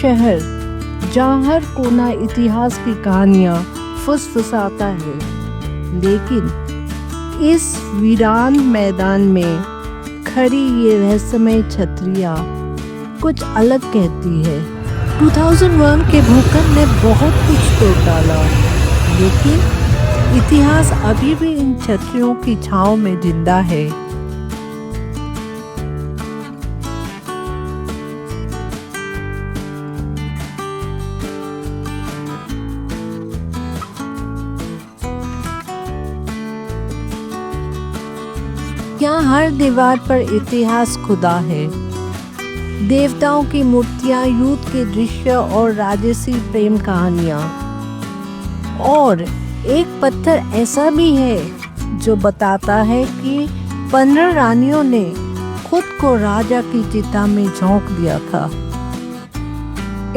शहर जहाँ हर कोना इतिहास की कहानियाँ फुसफुसाता है, लेकिन इस वीरान मैदान में खड़ी ये रहस्यमय छतरियाँ कुछ अलग कहती है। 2001 के भूकंप ने बहुत कुछ तोड़ डाला, लेकिन इतिहास अभी भी इन छतरियों की छांव में जिंदा है। यहाँ हर दीवार पर इतिहास खुदा है। देवताओं की मूर्तियाँ, युद्ध के दृश्य और राजसी प्रेम कहानियाँ। और एक पत्थर ऐसा भी है जो बताता है कि 15 रानियों ने खुद को राजा की चिता में झोंक दिया था।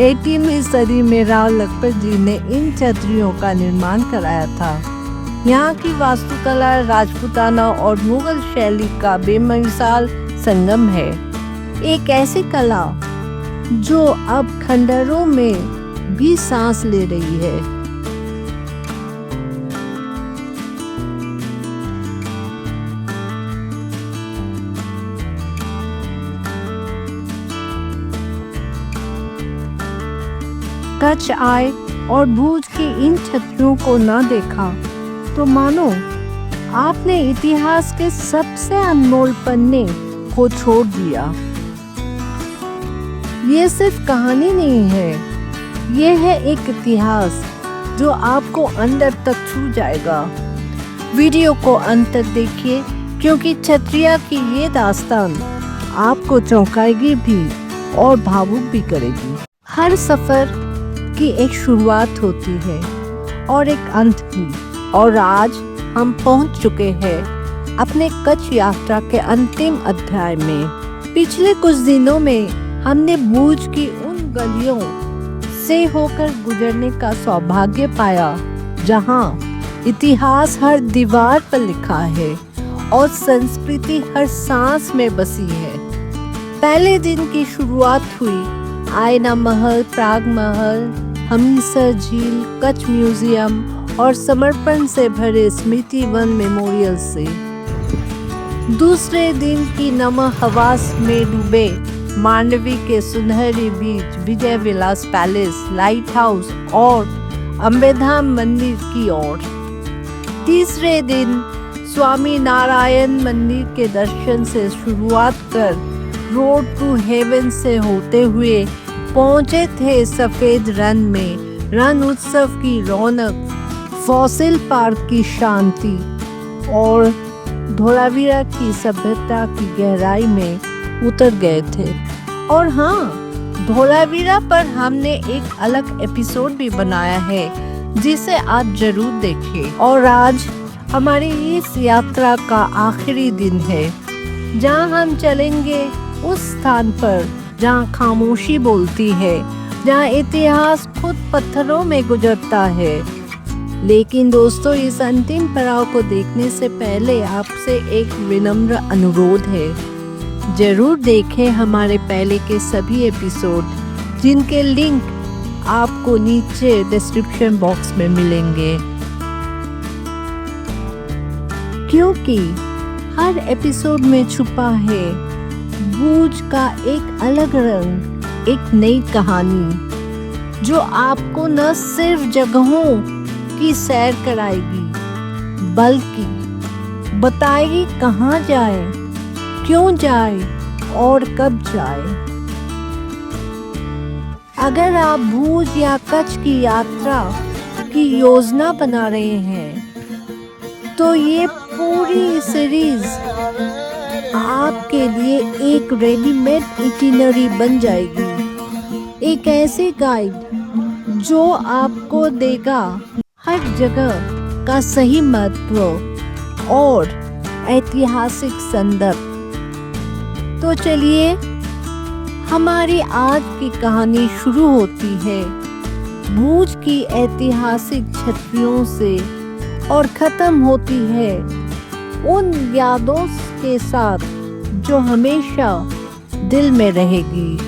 18वीं सदी में राव लखपत जी ने इन छतरियों का निर्माण कराया था। यहाँ की वास्तुकला राजपूताना और मुगल शैली का बेमिसाल संगम है। एक ऐसी कला जो अब खंडहरों में भी सांस ले रही है। कच्छ आए और भूज की इन छतरियों को ना देखा तो मानो आपने इतिहास के सबसे अनमोल पन्ने को छोड़ दिया। ये सिर्फ कहानी नहीं है, ये है एक इतिहास जो आपको अंदर तक छू जाएगा। वीडियो को अंत तक देखिए, क्योंकि छतरिया की ये दास्तान आपको चौंकाएगी भी और भावुक भी करेगी। हर सफर की एक शुरुआत होती है और एक अंत भी, और आज हम पहुंच चुके हैं अपने कच्छ यात्रा के अंतिम अध्याय में। पिछले कुछ दिनों में हमने भूज की उन गलियों से होकर गुजरने का सौभाग्य पाया जहां इतिहास हर दीवार पर लिखा है और संस्कृति हर सांस में बसी है। पहले दिन की शुरुआत हुई आईना महल, प्राग महल, हमीरसर झील, कच्छ म्यूजियम और समर्पण से भरे स्मृति वन मेमोरियल से। दूसरे दिन की नमक हवास में डूबे मांडवी के सुनहरी बीच, Vijay Vilas palace, light house और अम्बेधाम मंदिर की ओर। तीसरे दिन स्वामी नारायण मंदिर के दर्शन से शुरुआत कर रोड टू हेवन से होते हुए पहुंचे थे सफेद रण में। रण उत्सव की रौनक, फॉसिल पार्क की शांति और धोलावीरा की सभ्यता की गहराई में उतर गए थे। और हाँ, धोलावीरा पर हमने एक अलग एपिसोड भी बनाया है जिसे आप जरूर देखें। और आज हमारी इस यात्रा का आखिरी दिन है जहाँ हम चलेंगे उस स्थान पर जहाँ खामोशी बोलती है, जहाँ इतिहास खुद पत्थरों में गुजरता है। लेकिन दोस्तों, इस अंतिम पड़ाव को देखने से पहले आपसे एक विनम्र अनुरोध है। जरूर देखें हमारे पहले के सभी एपिसोड, जिनके लिंक आपको नीचे डिस्क्रिप्शन बॉक्स में मिलेंगे, क्योंकि हर एपिसोड में छुपा है भूज का एक अलग रंग, एक नई कहानी जो आपको न सिर्फ जगहों की सैर कराएगी, बल्कि बताएगी कहाँ जाए, क्यों जाए और कब जाए। अगर आप भूज या कच्छ की यात्रा की योजना बना रहे हैं तो ये पूरी सीरीज आपके लिए एक रेडीमेड इटिनरी बन जाएगी। एक ऐसी गाइड जो आपको देगा हर जगह का सही महत्व और ऐतिहासिक संदर्भ। तो चलिए, हमारी आज की कहानी शुरू होती है भूज की ऐतिहासिक छतरियों से और खत्म होती है उन यादों के साथ जो हमेशा दिल में रहेगी।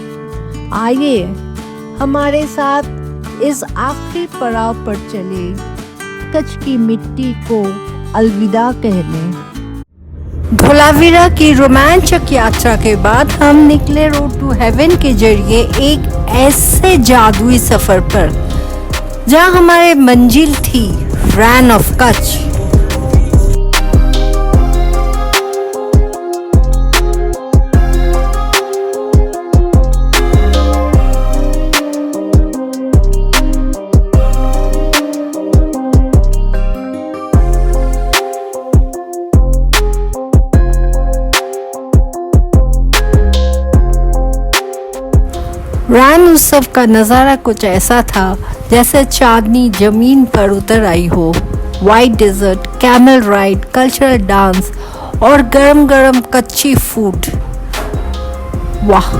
आइए हमारे साथ इस आखिरी पड़ाव पर चले, कच्छ की मिट्टी को अलविदा कहने। धोलावीरा की रोमांचक यात्रा के बाद हम निकले रोड टू हेवन के जरिए एक ऐसे जादुई सफर पर जहां हमारे मंजिल थी रैन ऑफ कच्छ। रैन उत्सव का नज़ारा कुछ ऐसा था जैसे चांदनी जमीन पर उतर आई हो। White desert, camel ride, cultural dance और गरम गरम कच्ची फूड, वाह।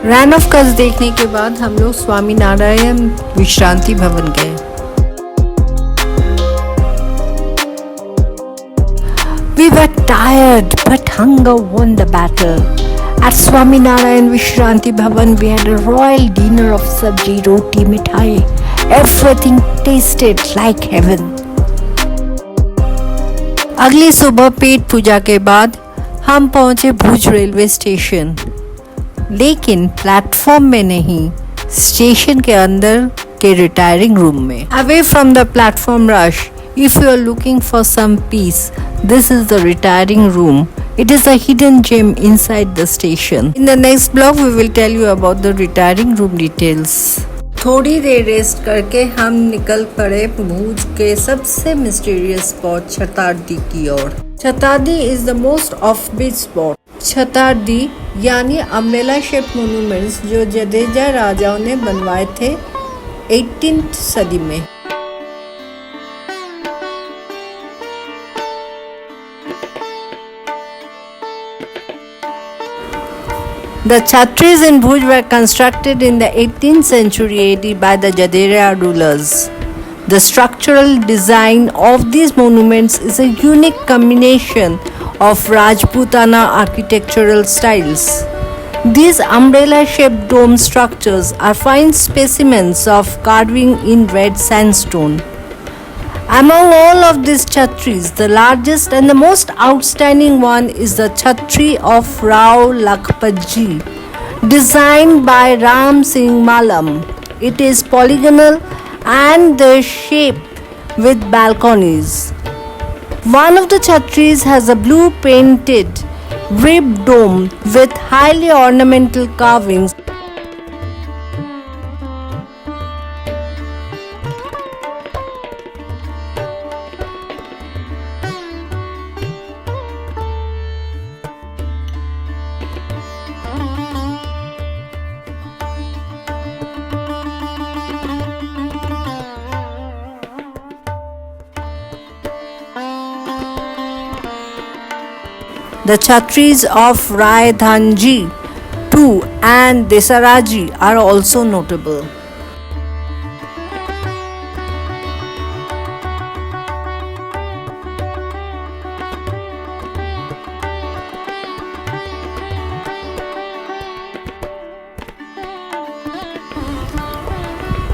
रैन ऑफ कच्छ देखने के बाद हम लोग स्वामी नारायण विश्रांति भवन गए। We were tired, but hunger won the battle. At Swaminarayan Vishranti Bhavan, we had a royal dinner of sabji, roti, mithai. Everything tasted like heaven. अगली सुबह पेट पूजा के बाद हम पहुंचे भुज रेलवे स्टेशन, लेकिन प्लेटफॉर्म में नहीं, स्टेशन के अंदर के रिटायरिंग रूम में। Away from the platform rush, if you are looking for some peace, this is the retiring room. It is a hidden gem inside the station. In the next blog, we will tell you about the retiring room details. थोड़ी देर rest करके हम निकल पड़े भुज के सबसे mysterious spot Chatardi की ओर। Chatardi is the most offbeat spot. Chatardi यानी अम्ब्रेला शेप मोन्यूमेंट्स जो जडेजा राजाओं ने बनवाए थे 18th सदी में। The chhatris in Bhuj were constructed in the 18th century AD by the Jadera rulers. The structural design of these monuments is a unique combination of Rajputana architectural styles. These umbrella-shaped dome structures are fine specimens of carving in red sandstone. Among all of these chhatris, the largest and the most outstanding one is the chhatri of Rao Lakhpatji, designed by Ram Singh Malam. It is polygonal and the shape with balconies. One of the chhatris has a blue painted ribbed dome with highly ornamental carvings. The chhatris of Raydhanji too and Desaraji are also notable.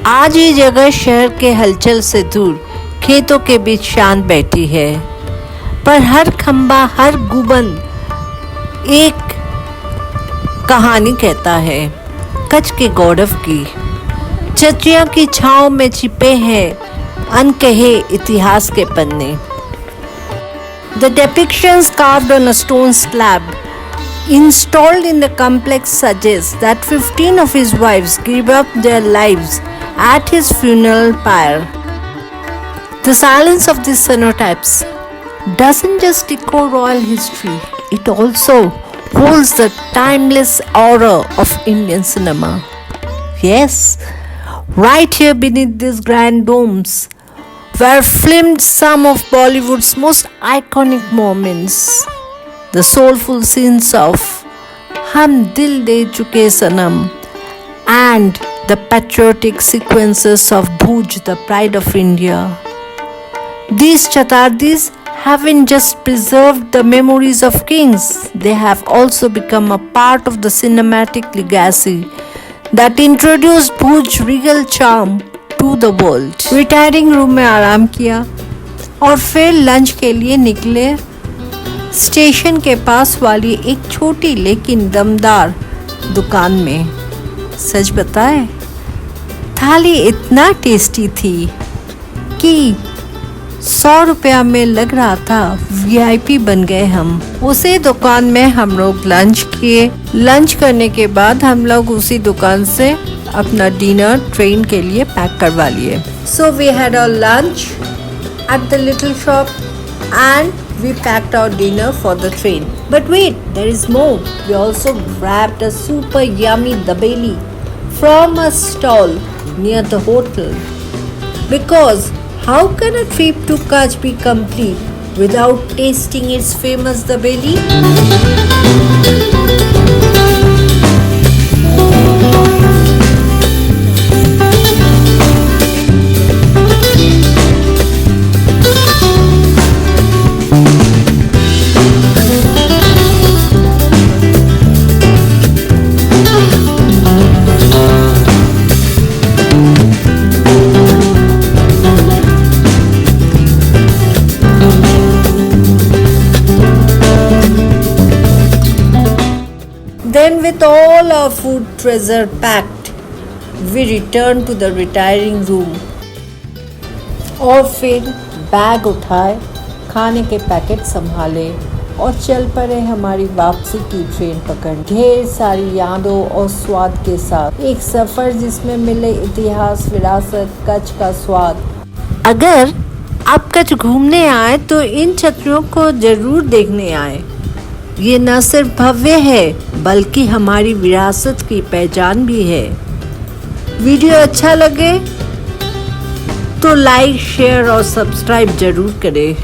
आज ये जगह शहर के हलचल से दूर खेतों के बीच शांत बैठी है, पर हर खंबा, हर गुंबद एक कहानी कहता है कच्छ के गौरव की। छतरियों की छांव में छिपे हैं अनकहे इतिहास के पन्ने। The depictions carved on a stone slab installed in the complex suggest that 15 of his wives gave up their lives at his funeral pyre. The silence of these cenotypes doesn't just echo royal history, it also holds the timeless aura of Indian cinema. Yes, right here beneath these grand domes were filmed some of Bollywood's most iconic moments. The soulful scenes of Hum Dil De Chuke Sanam and the patriotic sequences of Bhuj, the pride of India. These Chatardis haven't just preserved the memories of kings, they have also become a part of the cinematic legacy that introduced Bhuj regal charm to the world. Retiring room में आराम किया और फिर lunch के लिए निकले station के पास वाली एक छोटी लेकिन दमदार दुकान में। सच बताए, थाली इतना टेस्टी थी कि 100 रुपया में लग रहा था VIP बन गए हम। उसी दुकान में हम लोग लंच किए। लंच करने के बाद हम लोग उसी दुकान से अपना डिनर ट्रेन के लिए पैक करवा लिए। So we had our lunch at the little shop and we packed our dinner for the train. But wait, there is more. We also grabbed a super yummy dabeli from a stall near the hotel. Because how can a trip to Kutch be complete without tasting its famous dabeli? Then with all our food treasure packed, we returned to the retiring room. और फिर bag उठाए, खाने के packet संभाले और चल पड़े हमारी वापसी की ट्रेन पकड़। ढेर सारी यादों और स्वाद के साथ एक सफ़र जिसमें मिले इतिहास, विरासत, कच्छ का स्वाद। अगर आप कच्छ घूमने आए तो इन छतरियों को जरूर देखने आए। ये न सिर्फ भव्य है बल्कि हमारी विरासत की पहचान भी है। वीडियो अच्छा लगे तो लाइक, शेयर और सब्सक्राइब जरूर करें।